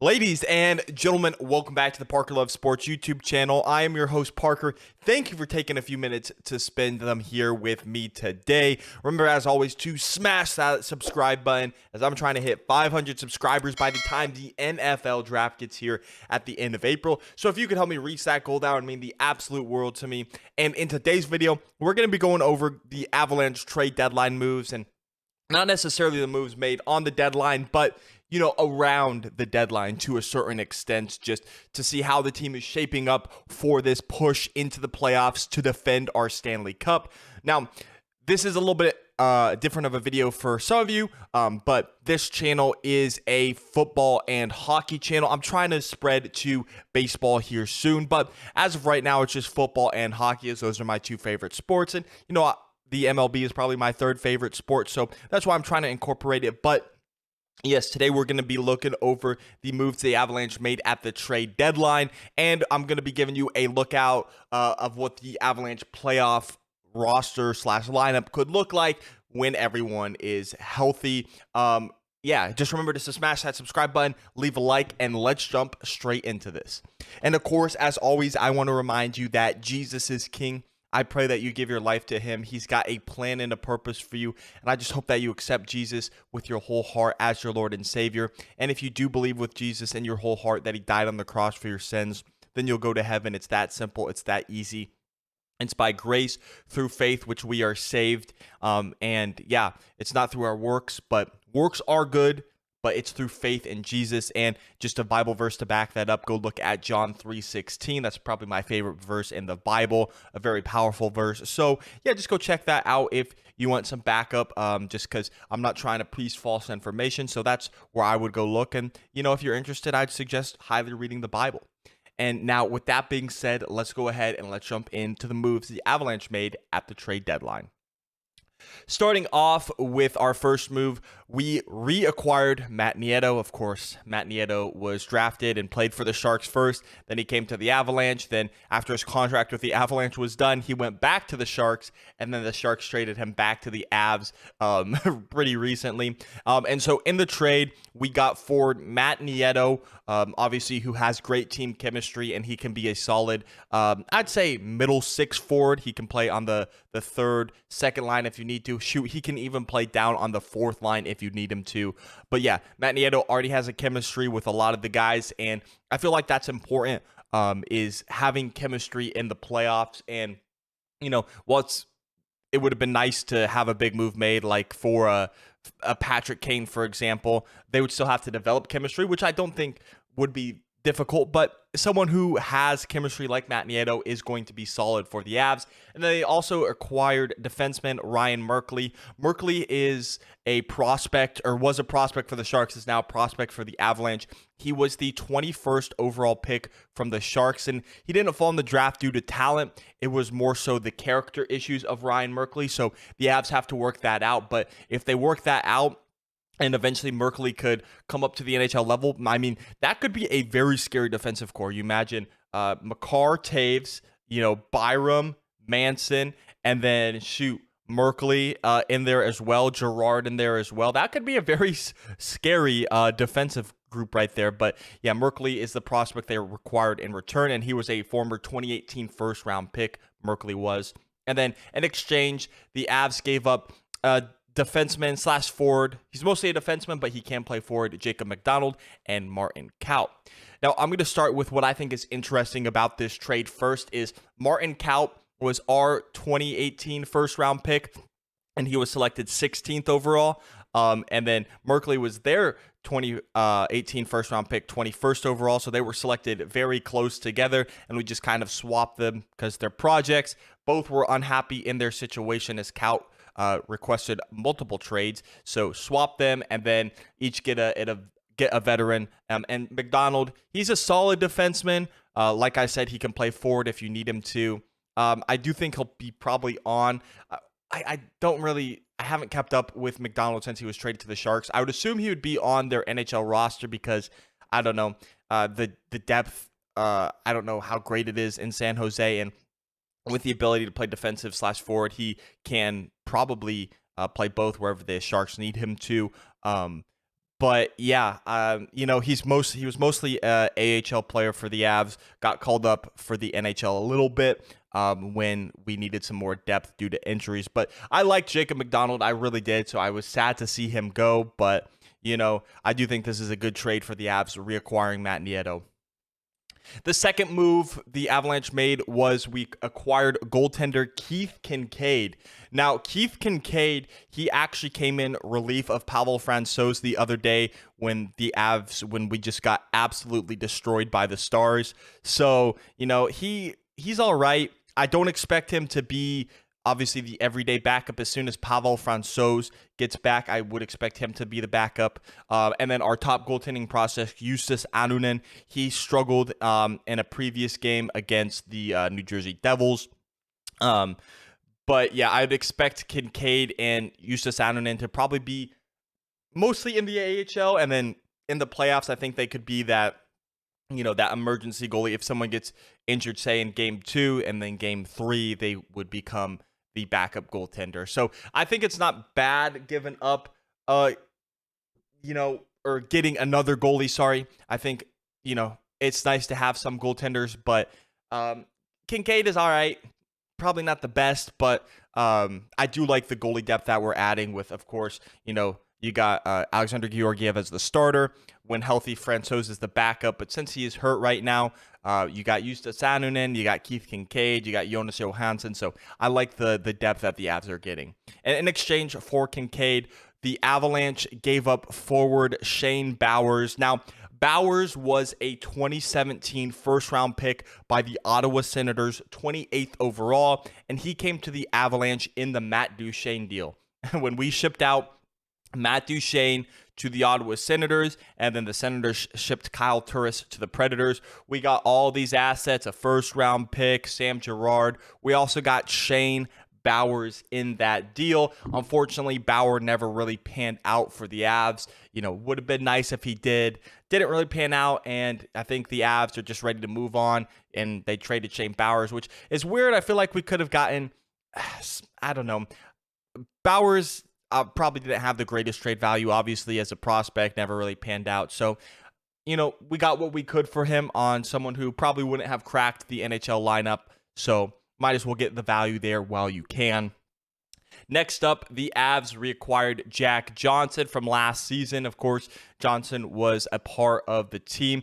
Ladies and gentlemen, welcome back to the Parker Love Sports YouTube channel. I am your host, Parker. Thank you for taking a few minutes to spend them here with me today. Remember, as always, to smash that subscribe button as I'm trying to hit 500 subscribers by the time the NFL draft gets here at the end of April. So if you could help me reach that goal, that would mean the absolute world to me. And in today's video, we're going to be going over the Avalanche trade deadline moves, and not necessarily the moves made on the deadline, but around the deadline to a certain extent, just to see how the team is shaping up for this push into the playoffs to defend our Stanley Cup. Now, this is a little bit different of a video for some of you, but this channel is a football and hockey channel. I'm trying to spread to baseball here soon, but as of right now, it's just football and hockey, as those are my two favorite sports. And, the MLB is probably my third favorite sport, so that's why I'm trying to incorporate it. But yes, today we're going to be looking over the moves the Avalanche made at the trade deadline, and I'm going to be giving you a lookout of what the Avalanche playoff roster / lineup could look like when everyone is healthy. Just remember to smash that subscribe button, leave a like, and let's jump straight into this. And of course, as always, I want to remind you that Jesus is King. I pray that you give your life to him. He's got a plan and a purpose for you. And I just hope that you accept Jesus with your whole heart as your Lord and Savior. And if you do believe with Jesus in your whole heart that he died on the cross for your sins, then you'll go to heaven. It's that simple. It's that easy. It's by grace through faith, which we are saved. It's not through our works, but works are good. But it's through faith in Jesus. And just a Bible verse to back that up, go look at John 3:16. That's probably my favorite verse in the Bible, a very powerful verse. So yeah, just go check that out if you want some backup, just because I'm not trying to preach false information. So that's where I would go look. And, if you're interested, I'd suggest highly reading the Bible. And now with that being said, let's go ahead and let's jump into the moves the Avalanche made at the trade deadline. Starting off with our first move, we reacquired Matt Nieto. Of course, Matt Nieto was drafted and played for the Sharks first. Then he came to the Avalanche. Then after his contract with the Avalanche was done, he went back to the Sharks. And then the Sharks traded him back to the Avs pretty recently. And so in the trade, we got forward Matt Nieto, obviously, who has great team chemistry, and he can be a solid, I'd say, middle six forward. He can play on the third, second line if you need to. Shoot, he can even play down on the fourth line if you need him to. But yeah, Matt Nieto already has a chemistry with a lot of the guys, and I feel like that's important, is having chemistry in the playoffs. And, it would have been nice to have a big move made, like for a Patrick Kane, for example. They would still have to develop chemistry, which I don't think would be difficult, but someone who has chemistry like Matt Nieto is going to be solid for the Avs. And then they also acquired defenseman Ryan Merkley. Merkley is a prospect, or was a prospect for the Sharks, is now a prospect for the Avalanche. He was the 21st overall pick from the Sharks, and he didn't fall in the draft due to talent. It was more so the character issues of Ryan Merkley, so the Avs have to work that out. But if they work that out, and eventually Merkley could come up to the NHL level, I mean, that could be a very scary defensive core. You imagine Makar, Taves, Byram, Manson, and then Merkley in there as well, Gerard in there as well. That could be a very scary defensive group right there. But yeah, Merkley is the prospect they required in return, and he was a former 2018 first-round pick, Merkley was. And then in exchange, the Avs gave up defenseman / forward. He's mostly a defenseman, but he can play forward. Jacob McDonald and Martin Kaut. Now, I'm going to start with what I think is interesting about this trade first is Martin Kaut was our 2018 first-round pick, and he was selected 16th overall. And then Merkley was their 2018 first-round pick, 21st overall. So they were selected very close together, and we just kind of swapped them because they're projects. Both were unhappy in their situation as Kaut requested multiple trades, so swap them and then each get a veteran. And McDonald, he's a solid defenseman. Like I said, he can play forward if you need him to. I do think he'll be probably on. I haven't kept up with McDonald since he was traded to the Sharks. I would assume he would be on their NHL roster because I don't know the depth. I don't know how great it is in San Jose, and with the ability to play defensive / forward, he can probably play both wherever the Sharks need him to. But yeah, he was mostly a AHL player for the Avs. Got called up for the NHL a little bit when we needed some more depth due to injuries. But I liked Jacob McDonald, I really did. So I was sad to see him go. But I do think this is a good trade for the Avs, reacquiring Matt Nieto. The second move the Avalanche made was we acquired goaltender Keith Kinkaid. Now, Keith Kinkaid, he actually came in relief of Pavel Francouz the other day when when we just got absolutely destroyed by the Stars. So, he's all right. I don't expect him to be obviously the everyday backup. As soon as Pavel Francouz gets back, I would expect him to be the backup. And then our top goaltending prospect, Justus Annunen, he struggled in a previous game against the New Jersey Devils. But yeah, I'd expect Kinkaid and Justus Annunen to probably be mostly in the AHL, and then in the playoffs, I think they could be that emergency goalie. If someone gets injured, say in game 2 and then game 3, they would become the backup goaltender. So I think it's not bad giving up, or getting another goalie. Sorry. I think, it's nice to have some goaltenders, but Kinkaid is all right. Probably not the best, but I do like the goalie depth that we're adding with, of course, you got Alexander Georgiev as the starter. When healthy, Francouz is the backup. But since he is hurt right now, you got Justus Annunen, you got Keith Kinkaid, you got Jonas Johansson. So I like the depth that the Avs are getting. And in exchange for Kinkaid, the Avalanche gave up forward Shane Bowers. Now, Bowers was a 2017 first-round pick by the Ottawa Senators, 28th overall, and he came to the Avalanche in the Matt Duchene deal. When we shipped out Matt Duchene to the Ottawa Senators, and then the Senators shipped Kyle Turris to the Predators, we got all these assets, a first-round pick, Sam Girard. We also got Shane Bowers in that deal. Unfortunately, Bauer never really panned out for the Avs. Would have been nice if he did. Didn't really pan out, and I think the Avs are just ready to move on, and they traded Shane Bowers, which is weird. I feel like we could have gotten, I don't know, Bowers probably didn't have the greatest trade value, obviously, as a prospect, never really panned out. So, we got what we could for him on someone who probably wouldn't have cracked the NHL lineup. So, might as well get the value there while you can. Next up, the Avs reacquired Jack Johnson from last season. Of course, Johnson was a part of the team.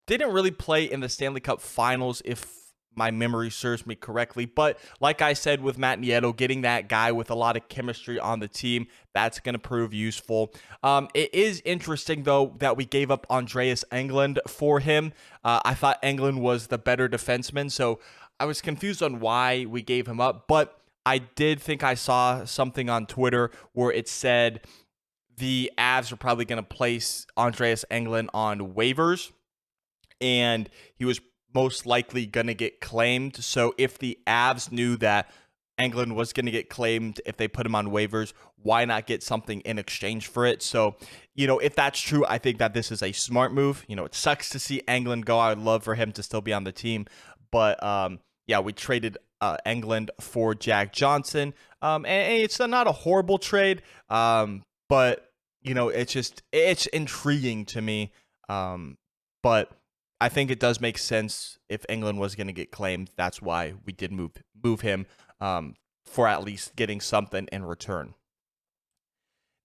Didn't really play in the Stanley Cup Finals, if my memory serves me correctly. But like I said with Matt Nieto, getting that guy with a lot of chemistry on the team, that's going to prove useful. It is interesting, though, that we gave up Andreas Englund for him. I thought Englund was the better defenseman, so I was confused on why we gave him up. But I did think I saw something on Twitter where it said the Avs are probably going to place Andreas Englund on waivers, and he was most likely going to get claimed. So if the Avs knew that Englund was going to get claimed if they put him on waivers, why not get something in exchange for it? So, if that's true, I think that this is a smart move. It sucks to see Englund go. I would love for him to still be on the team. But, yeah, we traded Englund for Jack Johnson. And it's not a horrible trade, but, it's intriguing to me. But I think it does make sense if Englund was going to get claimed. That's why we did move him for at least getting something in return.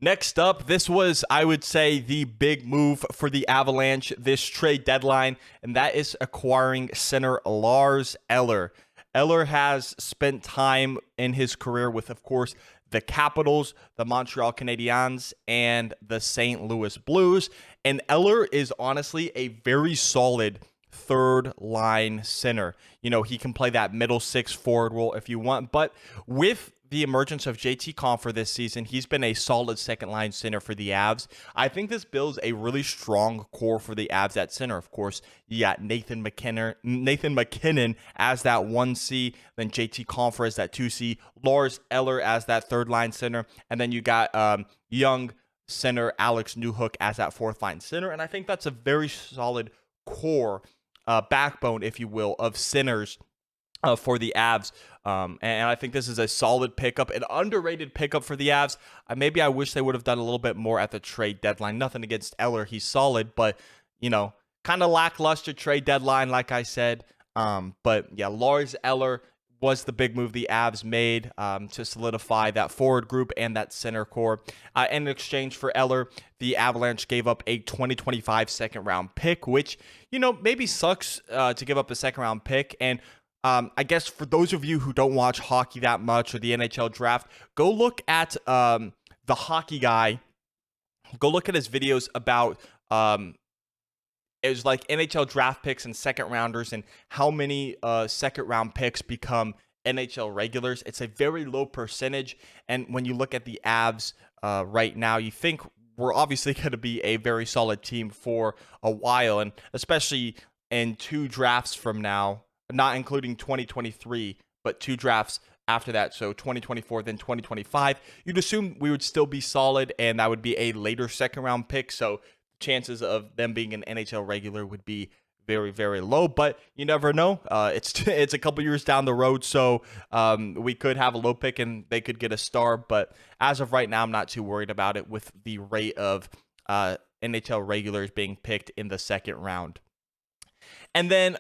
Next up, this was, I would say, the big move for the Avalanche this trade deadline, and that is acquiring center Lars Eller. Eller has spent time in his career with, of course, the Capitals, the Montreal Canadiens, and the St. Louis Blues. And Eller is honestly a very solid third-line center. He can play that middle six forward role if you want. But with the emergence of JT Compher this season, he's been a solid second-line center for the Avs. I think this builds a really strong core for the Avs at center. Of course, you got Nathan McKinnon as that 1C, then JT Compher as that 2C, Lars Eller as that third-line center, and then you got young center Alex Newhook as that fourth-line center. And I think that's a very solid core, backbone, if you will, of centers for the Avs. And I think this is a solid pickup, an underrated pickup for the Avs. Maybe I wish they would have done a little bit more at the trade deadline. Nothing against Eller. He's solid, but, kind of lackluster trade deadline, like I said. But yeah, Lars Eller was the big move the Avs made to solidify that forward group and that center core. In exchange for Eller, the Avalanche gave up a 2025 second round pick, which, maybe sucks to give up a second round pick. And I guess for those of you who don't watch hockey that much or the NHL draft, go look at the hockey guy. Go look at his videos about it was like NHL draft picks and second rounders and how many second round picks become NHL regulars. It's a very low percentage. And when you look at the Avs right now, you think we're obviously going to be a very solid team for a while. And especially in 2 drafts from now, not including 2023, but 2 drafts after that, so 2024, then 2025, you'd assume we would still be solid, and that would be a later second-round pick, so chances of them being an NHL regular would be very, very low, but you never know. It's a couple years down the road, so we could have a low pick, and they could get a star, but as of right now, I'm not too worried about it with the rate of NHL regulars being picked in the second round. And then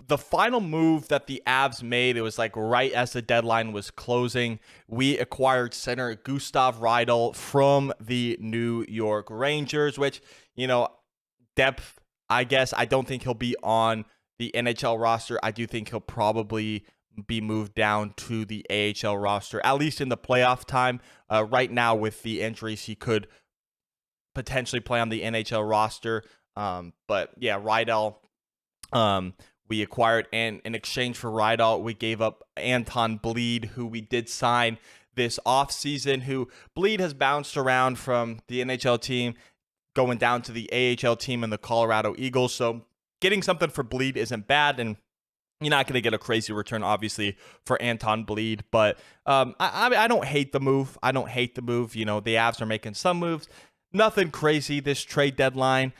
the final move that the Avs made, it was like right as the deadline was closing, we acquired center Gustav Rydal from the New York Rangers, which, depth, I guess. I don't think he'll be on the NHL roster. I do think he'll probably be moved down to the AHL roster, at least in the playoff time. Right now with the injuries, he could potentially play on the NHL roster. But yeah, Rydal, we acquired, and in exchange for Rydal, we gave up Anton Bleed, who we did sign this offseason, who Bleed has bounced around from the NHL team, going down to the AHL team and the Colorado Eagles. So getting something for Bleed isn't bad, and you're not going to get a crazy return, obviously, for Anton Bleed. But I don't hate the move. The Avs are making some moves. Nothing crazy this trade deadline.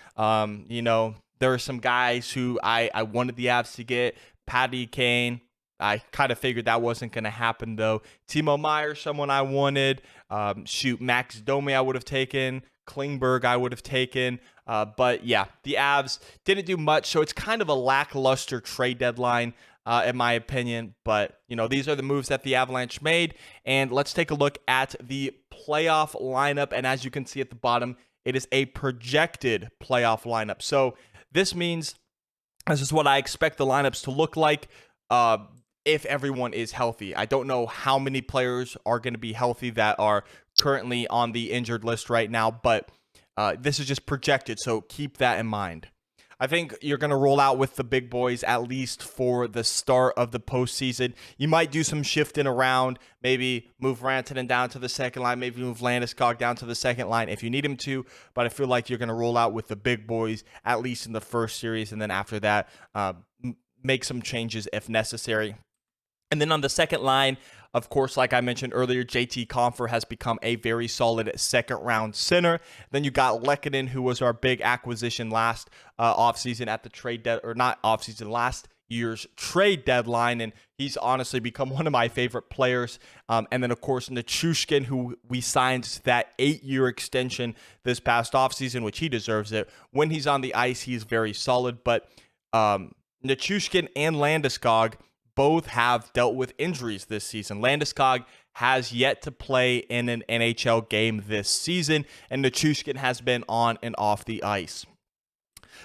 There are some guys who I wanted the Avs to get. Patty Kane. I kind of figured that wasn't going to happen, though. Timo Meier, someone I wanted. Max Domi I would have taken. Klingberg I would have taken. But, yeah, the Avs didn't do much, so it's kind of a lackluster trade deadline, in my opinion. But, these are the moves that the Avalanche made. And let's take a look at the playoff lineup. And as you can see at the bottom, it is a projected playoff lineup. So this means this is what I expect the lineups to look like if everyone is healthy. I don't know how many players are going to be healthy that are currently on the injured list right now, but this is just projected, so keep that in mind. I think you're going to roll out with the big boys at least for the start of the postseason. You might do some shifting around, maybe move Rantanen down to the second line, maybe move Landeskog down to the second line if you need him to, but I feel like you're going to roll out with the big boys at least in the first series, and then after that, make some changes if necessary. And then on the second line, of course, like I mentioned earlier, JT Compher has become a very solid second-round center. Then you got Lehkonen, who was our big acquisition last offseason at the trade last year's trade deadline, and he's honestly become one of my favorite players. And then, of course, Nichushkin, who we signed that 8-year extension this past offseason, which he deserves it. When he's on the ice, he's very solid. But Nichushkin and Landeskog both have dealt with injuries this season. Landeskog has yet to play in an NHL game this season, and Nichushkin has been on and off the ice.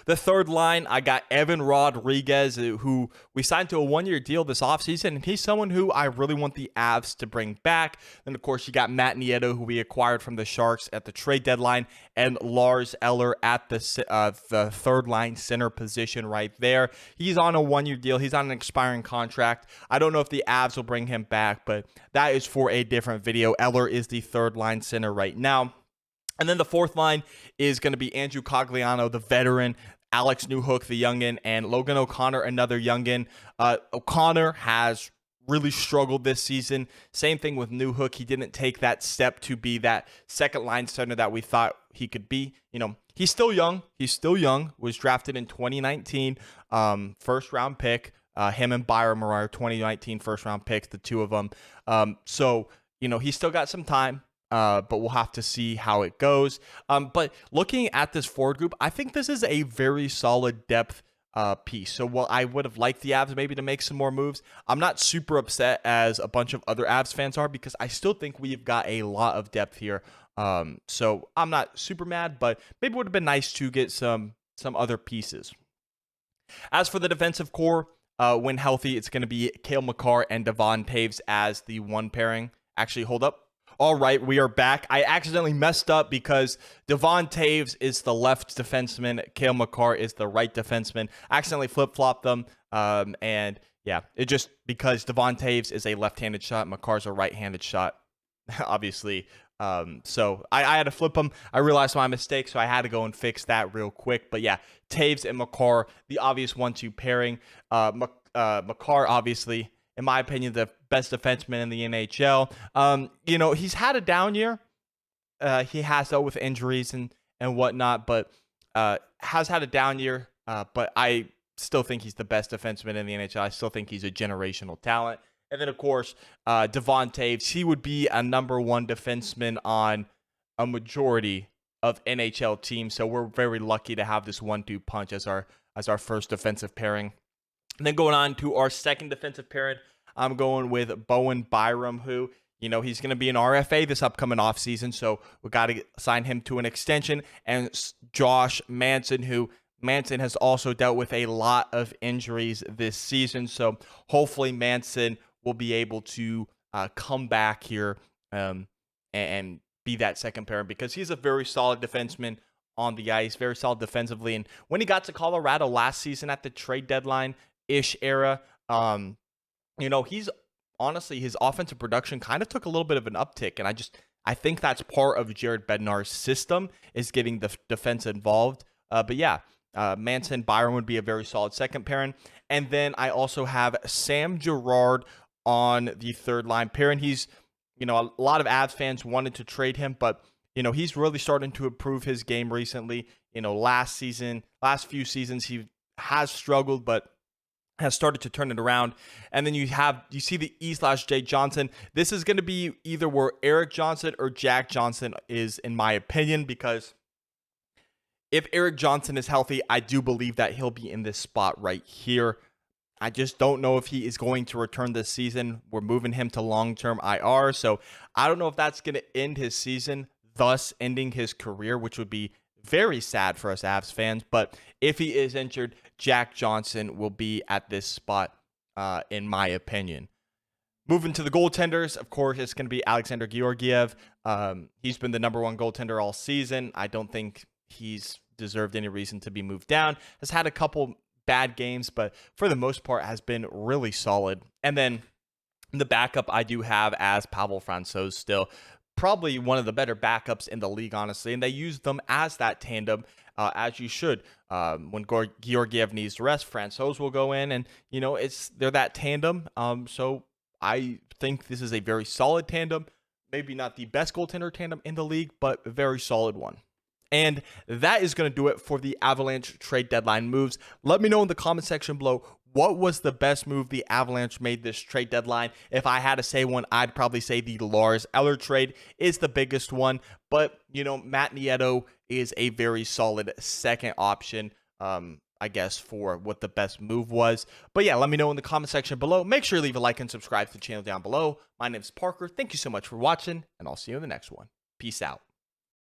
The third line, I got Evan Rodriguez, who we signed to a 1-year deal this offseason, and he's someone who I really want the Avs to bring back. Then, of course, you got Matt Nieto, who we acquired from the Sharks at the trade deadline, and Lars Eller at the third line center position right there. He's on a 1-year deal. He's on an expiring contract. I don't know if the Avs will bring him back, but that is for a different video. Eller is the third line center right now. And then the fourth line is going to be Andrew Cogliano, the veteran, Alex Newhook, the youngin, and Logan O'Connor, another youngin. O'Connor has really struggled this season. Same thing with Newhook. He didn't take that step to be that second line center that we thought he could be. He's still young. Was drafted in 2019, first round pick. Him and Byram are our 2019 first round picks, the two of them. So, he's still got some time. But we'll have to see how it goes. But looking at this forward group, I think this is a very solid depth piece. So while I would have liked the Avs maybe to make some more moves, I'm not super upset as a bunch of other Avs fans are, because I still think we've got a lot of depth here. So I'm not super mad, but maybe it would have been nice to get some other pieces. As for the defensive core, when healthy, it's going to be Cale Makar and Devon Toews as the one pairing. Actually, hold up. All right, we are back. I accidentally messed up because Devon Toews is the left defenseman. Cale Makar is the right defenseman. I accidentally flip-flopped them. And yeah, it just because Devon Toews is a left-handed shot, Makar's a right-handed shot, obviously. So I had to flip them. I realized my mistake, so I had to go and fix that real quick. But yeah, Toews and Makar, the obvious 1-2 pairing. Makar, obviously, in my opinion, the best defenseman in the NHL. He's had a down year. He has dealt with injuries and whatnot, but has had a down year. But I still think he's the best defenseman in the NHL. I still think he's a generational talent. And then, of course, Devon Toews, he would be a number one defenseman on a majority of NHL teams. So we're very lucky to have this 1-2 punch as our first defensive pairing. And then going on to our second defensive pairing, I'm going with Bowen Byram, who, he's going to be an RFA this upcoming offseason. So we got to sign him to an extension. And Josh Manson, who Manson has also dealt with a lot of injuries this season. So hopefully Manson will be able to come back here and be that second pairing, because he's a very solid defenseman on the ice, very solid defensively. And when he got to Colorado last season at the trade deadline-ish era, he's honestly, his offensive production kind of took a little bit of an uptick. And I think that's part of Jared Bednar's system, is getting the defense involved. But yeah, Manson, Byron would be a very solid second pairing. And then I also have Sam Girard on the third line pairing. He's, a lot of Avs fans wanted to trade him, but, he's really starting to improve his game recently. Last few seasons, he has struggled, but has started to turn it around. And then you see the E/J Johnson. This is going to be either where Eric Johnson or Jack Johnson is, in my opinion, because if Eric Johnson is healthy, I do believe that he'll be in this spot right here. I just don't know if he is going to return this season. We're moving him to long-term IR, so I don't know if that's going to end his season, thus ending his career, which would be very sad for us Avs fans. But if he is injured, Jack Johnson will be at this spot, in my opinion. Moving to the goaltenders, of course, it's going to be Alexander Georgiev. He's been the number one goaltender all season. I don't think he's deserved any reason to be moved down. Has had a couple bad games, but for the most part has been really solid. And then the backup I do have as Pavel Francouz, still probably one of the better backups in the league, honestly. And they use them as that tandem, as you should. When Georgiev needs to rest, Francouz will go in, and they're that tandem. So I think this is a very solid tandem. Maybe not the best goaltender tandem in the league, but a very solid one. And that is going to do it for the Avalanche trade deadline moves. Let me know in the comment section below, what was the best move the Avalanche made this trade deadline? If I had to say one, I'd probably say the Lars Eller trade is the biggest one. But, Matt Nieto is a very solid second option, I guess, for what the best move was. But yeah, let me know in the comment section below. Make sure you leave a like and subscribe to the channel down below. My name is Parker. Thank you so much for watching, and I'll see you in the next one. Peace out.